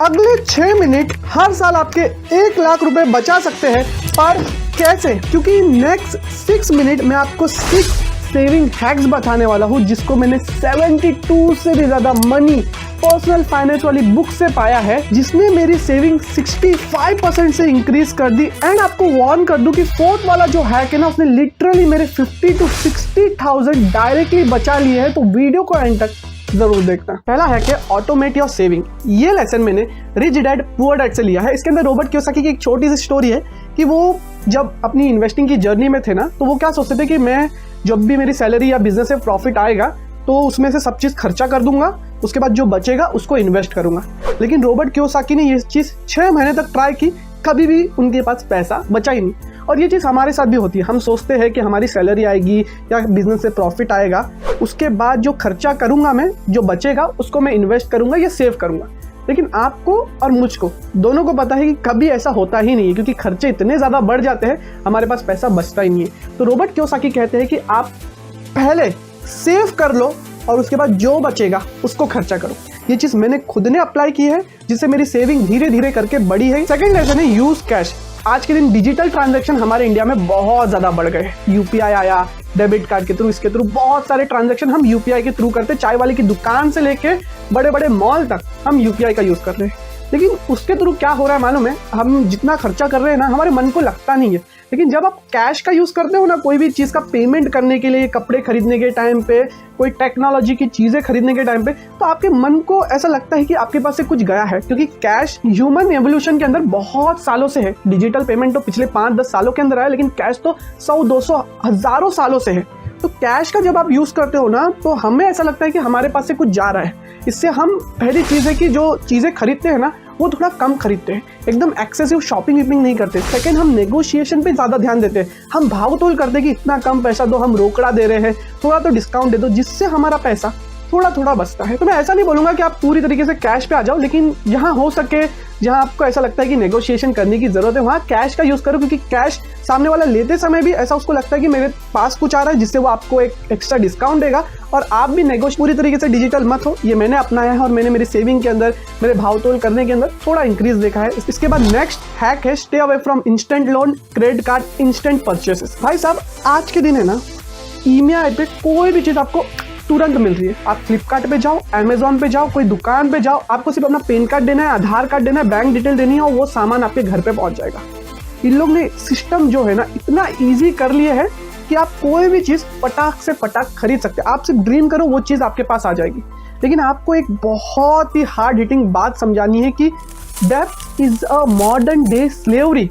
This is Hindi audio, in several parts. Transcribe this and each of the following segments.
अगले 6 मिनट हर साल आपके 1 लाख रुपए बचा सकते हैं। पर कैसे? क्योंकि नेक्स्ट 6 मिनट में आपको 6 सेविंग हैक्स बताने वाला हूँ, जिसको मैंने 72 से भी ज़्यादा मनी पर्सनल फाइनेंस वाली बुक से पाया है, जिसने मेरी सेविंग 65% से इंक्रीज कर दी। एंड आपको वार्न कर दूं कि 4th वाला जो हैक है ना, उसने लिटरली मेरे 50 to 60,000 डायरेक्टली बचा लिए हैं। तो वीडियो को एंड तक जरूर देखना। पहला हैक है ऑटोमेट योर सेविंग। ये लेसन मैंने रिच डैड पुअर डैड से लिया है। इसके अंदर रॉबर्ट कियोसाकी की एक छोटी सी स्टोरी है कि वो जब अपनी इन्वेस्टिंग की जर्नी में थे ना, तो वो क्या सोचते थे कि मैं जब भी मेरी सैलरी या बिजनेस से प्रॉफिट आएगा तो उसमें से सब चीज़ खर्चा कर दूंगा, उसके बाद जो बचेगा उसको इन्वेस्ट करूंगा। लेकिन रॉबर्ट कियोसाकी ने ये चीज़ 6 महीने तक ट्राई की, कभी भी उनके पास पैसा बचा ही नहीं। और ये चीज़ हमारे साथ भी होती है। हम सोचते हैं कि हमारी सैलरी आएगी या बिजनेस से प्रॉफिट आएगा, उसके बाद जो खर्चा करूंगा मैं, जो बचेगा उसको मैं इन्वेस्ट करूंगा या सेव करूंगा। लेकिन आपको और मुझको दोनों को पता है कि कभी ऐसा होता ही नहीं है, क्योंकि खर्चे इतने ज़्यादा बढ़ जाते हैं, हमारे पास पैसा बचता ही नहीं है। तो रॉबर्ट कियोसाकी कहते हैं कि आप पहले सेव कर लो और उसके बाद जो बचेगा उसको खर्चा करो। ये चीज़ मैंने खुद ने अप्लाई की है, जिससे मेरी सेविंग धीरे धीरे करके बढ़ी है। सेकंड लेसन है यूज कैश। आज के दिन डिजिटल ट्रांजैक्शन हमारे इंडिया में बहुत ज़्यादा बढ़ गए। यूपीआई आया, डेबिट कार्ड के थ्रू, इसके थ्रू बहुत सारे ट्रांजैक्शन हम यूपीआई के थ्रू करते हैं। चाय वाले की दुकान से लेके बड़े बड़े मॉल तक हम यूपीआई का यूज़ कर रहे हैं। लेकिन उसके थ्रू क्या हो रहा है मालूम है? हम जितना खर्चा कर रहे हैं ना, हमारे मन को लगता नहीं है। लेकिन जब आप कैश का यूज़ करते हो ना, कोई भी चीज़ का पेमेंट करने के लिए, कपड़े खरीदने के टाइम पे, कोई टेक्नोलॉजी की चीज़ें खरीदने के टाइम पे, तो आपके मन को ऐसा लगता है कि आपके पास से कुछ गया है। क्योंकि कैश ह्यूमन एवोल्यूशन के अंदर बहुत सालों से है। डिजिटल पेमेंट तो पिछले 5-10 सालों के अंदर आया, लेकिन कैश तो 100-200 हज़ारों सालों से है। तो कैश का जब आप यूज़ करते हो ना, तो हमें ऐसा लगता है कि हमारे पास से कुछ जा रहा है। इससे हम पहली चीज़ है कि जो चीज़ें खरीदते हैं ना, वो थोड़ा कम खरीदते हैं, एकदम एक्सेसिव शॉपिंग वीपिंग नहीं करते। सेकंड, हम नेगोशिएशन पे ज़्यादा ध्यान देते हैं। हम भाव तोल करते हैं कि इतना कम पैसा दो, हम रोकड़ा दे रहे हैं, थोड़ा तो डिस्काउंट दे दो, जिससे हमारा पैसा थोड़ा थोड़ा बचता है। तो मैं ऐसा नहीं बोलूँगा कि आप पूरी तरीके से कैश पे आ जाओ, लेकिन जहाँ हो सके, जहाँ आपको ऐसा लगता है कि नेगोशिएशन करने की ज़रूरत है, वहाँ कैश का यूज़ करो। क्योंकि कैश सामने वाला लेते समय भी ऐसा उसको लगता है कि मेरे पास कुछ आ रहा है, जिससे वो आपको एक एक्स्ट्रा डिस्काउंट देगा। और आप भी पूरी तरीके से डिजिटल मत हो। ये मैंने अपनाया है और मैंने मेरी सेविंग के अंदर, मेरे भाव तोल करने के अंदर थोड़ा इंक्रीज देखा है। इसके बाद नेक्स्ट हैक है stay away from instant loan, credit card, instant purchases. भाई साहब, आज के दिन है ना, ईएमआई पे कोई भी चीज़ आपको तुरंत मिल रही है। आप फ्लिपकार्ट पे जाओ, अमेजोन पे जाओ, कोई दुकान पे जाओ, आपको सिर्फ अपना पैन कार्ड देना है, आधार कार्ड देना है, बैंक डिटेल देनी है, और वो सामान आपके घर पे पहुंच जाएगा। इन लोग ने सिस्टम जो है ना, इतना इजी कर लिया है कि आप कोई भी चीज़ पटाख से पटाख खरीद सकते हैं। आप सिर्फ ड्रीम करो, वो चीज़ आपके पास आ जाएगी। लेकिन आपको एक बहुत ही हार्ड हिटिंग बात समझानी है कि डेब्ट is a modern day slavery.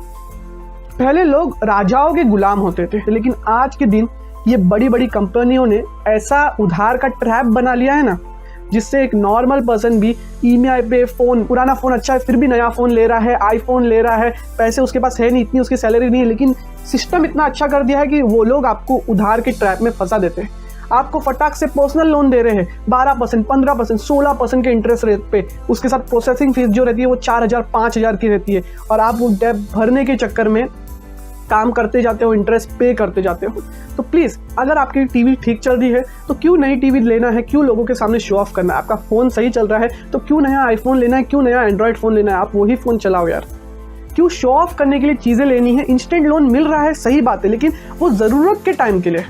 पहले लोग राजाओं के गुलाम होते थे, लेकिन आज के दिन ये बड़ी बड़ी कंपनियों ने ऐसा उधार का ट्रैप बना लिया है ना, जिससे एक नॉर्मल पर्सन भी ईएमआई पे फ़ोन, पुराना फ़ोन अच्छा है फिर भी नया फ़ोन ले रहा है, आईफोन ले रहा है। पैसे उसके पास है नहीं, इतनी उसकी सैलरी नहीं है, लेकिन सिस्टम इतना अच्छा कर दिया है कि वो लोग आपको उधार के ट्रैप में फंसा देते हैं। आपको फटाक से पर्सनल लोन दे रहे हैं 12%, 15%, 16% के इंटरेस्ट रेट पे। उसके साथ प्रोसेसिंग फीस जो रहती है वो 4,000, 5,000 की रहती है। और आप वो डेट भरने के चक्कर में काम करते जाते हो, इंटरेस्ट पे करते जाते हो। तो प्लीज़, अगर आपकी टीवी ठीक चल रही है तो क्यों नई टीवी लेना है? क्यों लोगों के सामने शो ऑफ करना है? आपका फ़ोन सही चल रहा है तो क्यों नया आईफोन लेना है? क्यों नया एंड्रॉयड फ़ोन लेना है? आप वही फ़ोन चलाओ यार। क्यों शो ऑफ करने के लिए चीज़ें लेनी है? इंस्टेंट लोन मिल रहा है, सही बात है, लेकिन वो ज़रूरत के टाइम के लिए।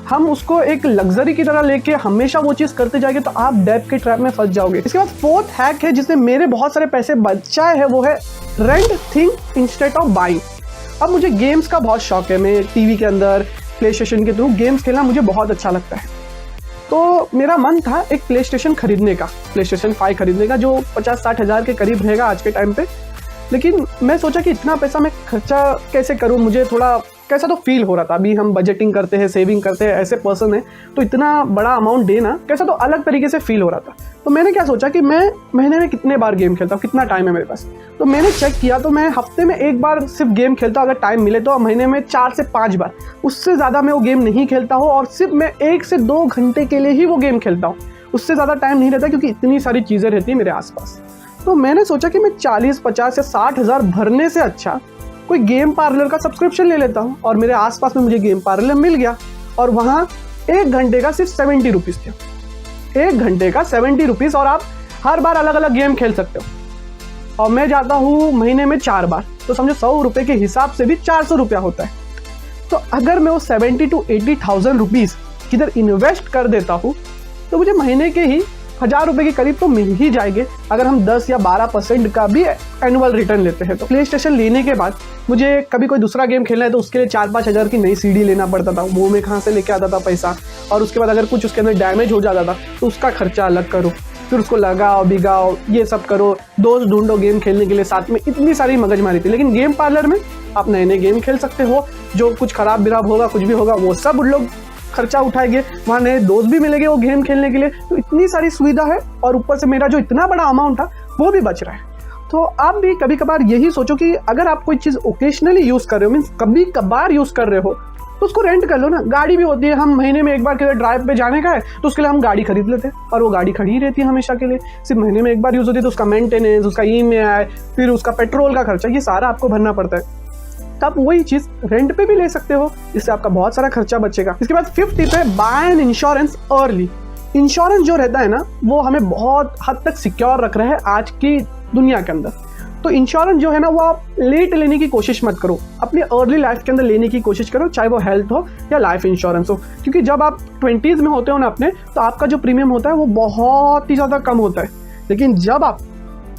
हम उसको एक लग्जरी की तरह लेके हमेशा वो चीज़ करते जाएंगे तो आप डेब्ट के ट्रैप में फंस जाओगे। इसके बाद 4th हैक है जिसने मेरे बहुत सारे पैसे बचाए हैं, वो है rent thing instead of buying. अब मुझे गेम्स का बहुत शौक है। मैं टीवी के अंदर प्ले स्टेशन के थ्रू गेम्स खेलना मुझे बहुत अच्छा लगता है। तो मेरा मन था एक प्ले स्टेशन खरीदने का, PlayStation 5 खरीदने का, जो 50-60 हज़ार के करीब रहेगा आज के टाइम पे। लेकिन मैं सोचा कि इतना पैसा मैं खर्चा कैसे करूं, मुझे थोड़ा कैसा तो फील हो रहा था। अभी हम बजटिंग करते हैं, सेविंग करते हैं, ऐसे पर्सन है, तो इतना बड़ा अमाउंट देना कैसा तो अलग तरीके से फील हो रहा था। तो मैंने क्या सोचा कि मैं महीने में कितने बार गेम खेलता हूँ, कितना टाइम है मेरे पास। तो मैंने चेक किया तो मैं हफ्ते में 1 बार सिर्फ गेम खेलता हूँ, अगर टाइम मिले तो। महीने में 4 से 5 बार, उससे ज़्यादा मैं वो गेम नहीं खेलता हूँ। और सिर्फ मैं 1 से 2 घंटे के लिए ही वो गेम खेलता हूँ, उससे ज़्यादा टाइम नहीं रहता, क्योंकि इतनी सारी चीज़ें रहती हैं मेरे आसपास। तो मैंने सोचा कि मैं 40, 50 या 60 हज़ार भरने से अच्छा कोई गेम पार्लर का सब्सक्रिप्शन ले लेता हूँ। और मेरे आसपास में मुझे गेम पार्लर मिल गया, और वहाँ 1 घंटे का सिर्फ 70 रुपीज़ थे। 1 घंटे का 70 रुपीज़, और आप हर बार अलग अलग गेम खेल सकते हो। और मैं जाता हूँ महीने में 4 बार, तो समझो 100 रुपये के हिसाब से भी 400 रुपया होता है। तो अगर मैं वो 70 to 80,000 रुपीज़ किधर इन्वेस्ट कर देता हूँ तो मुझे महीने के ही 1000 रुपये के करीब तो मिल ही जाएंगे, अगर हम 10 या 12% का भी एनुअल रिटर्न लेते हैं। तो प्ले स्टेशन लेने के बाद मुझे कभी कोई दूसरा गेम खेलना है तो उसके लिए 4-5 हज़ार की नई सीडी लेना पड़ता था, वो मैं कहाँ से लेके आता था पैसा। और उसके बाद अगर कुछ उसके अंदर डैमेज हो जाता था तो उसका खर्चा अलग करो, फिर उसको लगाओ भिगाओ, ये सब करो, दोस्त ढूंढो गेम खेलने के लिए साथ में, इतनी सारी मगजमारी थी। लेकिन गेम पार्लर में आप नए नए गेम खेल सकते हो, जो कुछ खराब बिराब होगा कुछ भी होगा वो सब उन लोग खर्चा उठाएंगे, वहाँ नए दोस्त भी मिलेंगे वो गेम खेलने के लिए। तो इतनी सारी सुविधा है और ऊपर से मेरा जो इतना बड़ा अमाउंट था वो भी बच रहा है। तो आप भी कभी कभार यही सोचो कि अगर आप कोई चीज़ ओकेशनली यूज़ कर रहे हो, मीन्स कभी कभार यूज़ कर रहे हो, तो उसको रेंट कर लो ना। गाड़ी भी होती है, हम महीने में एक बार किधर ड्राइव पे जाने का है तो उसके लिए हम गाड़ी खरीद लेते हैं और वो गाड़ी खड़ी ही रहती है हमेशा के लिए, सिर्फ महीने में एक बार यूज़ होती है। तो उसका मेंटेनेंस, उसका ईएमआई, फिर उसका पेट्रोल का खर्चा, ये सारा आपको भरना पड़ता है। तो आप वही चीज़ रेंट पे भी ले सकते हो, इससे आपका बहुत सारा खर्चा बचेगा। इसके बाद 5th टिप है, buy an insurance early. Insurance जो रहता है ना वो हमें बहुत हद तक सिक्योर रख रहा है आज की दुनिया के अंदर। तो इंश्योरेंस जो है ना वो आप लेट लेने की कोशिश मत करो, अपनी अर्ली लाइफ के अंदर लेने की कोशिश करो, चाहे वो हेल्थ हो या लाइफ इंश्योरेंस हो। क्योंकि जब आप 20s में होते हो ना अपने, तो आपका जो प्रीमियम होता है वो बहुत ही ज़्यादा कम होता है। लेकिन जब आप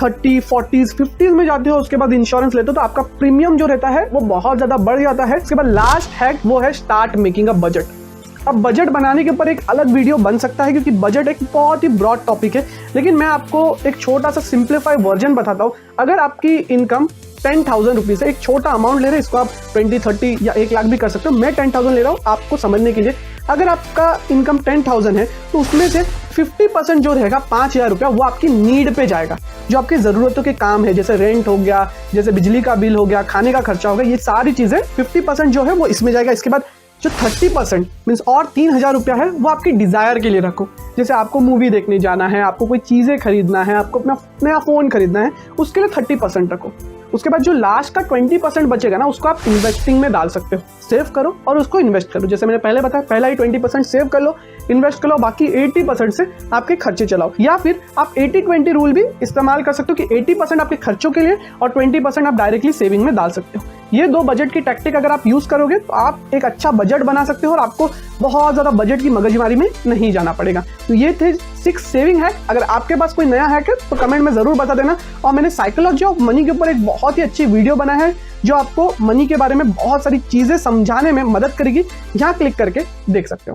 30, 40s, 50s में जाते हो उसके बाद इंश्योरेंस लेते हो तो आपका प्रीमियम जो रहता है वो बहुत ज़्यादा बढ़ जाता है। इसके बाद लास्ट हैक वो है स्टार्ट मेकिंग अ बजट। अब बजट बनाने के ऊपर एक अलग वीडियो बन सकता है क्योंकि बजट एक बहुत ही ब्रॉड टॉपिक है, लेकिन मैं आपको एक छोटा सा सिंप्लीफाई वर्जन बताता हूँ। अगर आपकी इनकम 10,000 रुपीज़ है, एक छोटा अमाउंट ले रहे हैं, इसको आप 20, 30 या 1 लाख भी कर सकते हो, मैं 10,000 ले रहा हूँ आपको समझने के लिए। अगर आपका इनकम 10,000 है तो उसमें से 50% जो रहेगा 5,000 रुपया वो आपकी नीड पे जाएगा, जो आपकी ज़रूरतों के काम है, जैसे रेंट हो गया, जैसे बिजली का बिल हो गया, खाने का खर्चा हो गया, ये सारी चीज़ें 50% जो है वो इसमें जाएगा। इसके बाद जो 30% मीन्स और 3,000 रुपया है वो आपकी डिज़ायर के लिए रखो, जैसे आपको मूवी देखने जाना है, आपको कोई चीज़ें खरीदना है, आपको अपना नया फ़ोन खरीदना है, उसके लिए 30% रखो। उसके बाद जो लास्ट का 20% बचेगा ना उसको आप इन्वेस्टिंग में डाल सकते हो, सेव करो और उसको इन्वेस्ट करो। जैसे मैंने पहले बताया, पहला ही 20% सेव कर लो, इन्वेस्ट कर लो, बाकी 80% से आपके खर्चे चलाओ। या फिर आप 80-20 रूल भी इस्तेमाल कर सकते हो कि 80% आपके खर्चों के लिए और 20% आप डायरेक्टली सेविंग में डाल सकते हो। ये 2 बजट की टैक्टिक अगर आप यूज़ करोगे तो आप एक अच्छा बजट बना सकते हो और आपको बहुत ज़्यादा बजट की मगजमारी में नहीं जाना पड़ेगा। तो ये थे 6 सेविंग हैक। अगर आपके पास कोई नया हैक है तो कमेंट में ज़रूर बता देना। और मैंने साइकोलॉजी ऑफ मनी के ऊपर एक बहुत ही अच्छी वीडियो बनाया है जो आपको मनी के बारे में बहुत सारी चीज़ें समझाने में मदद करेगी, यहाँ क्लिक करके देख सकते हो।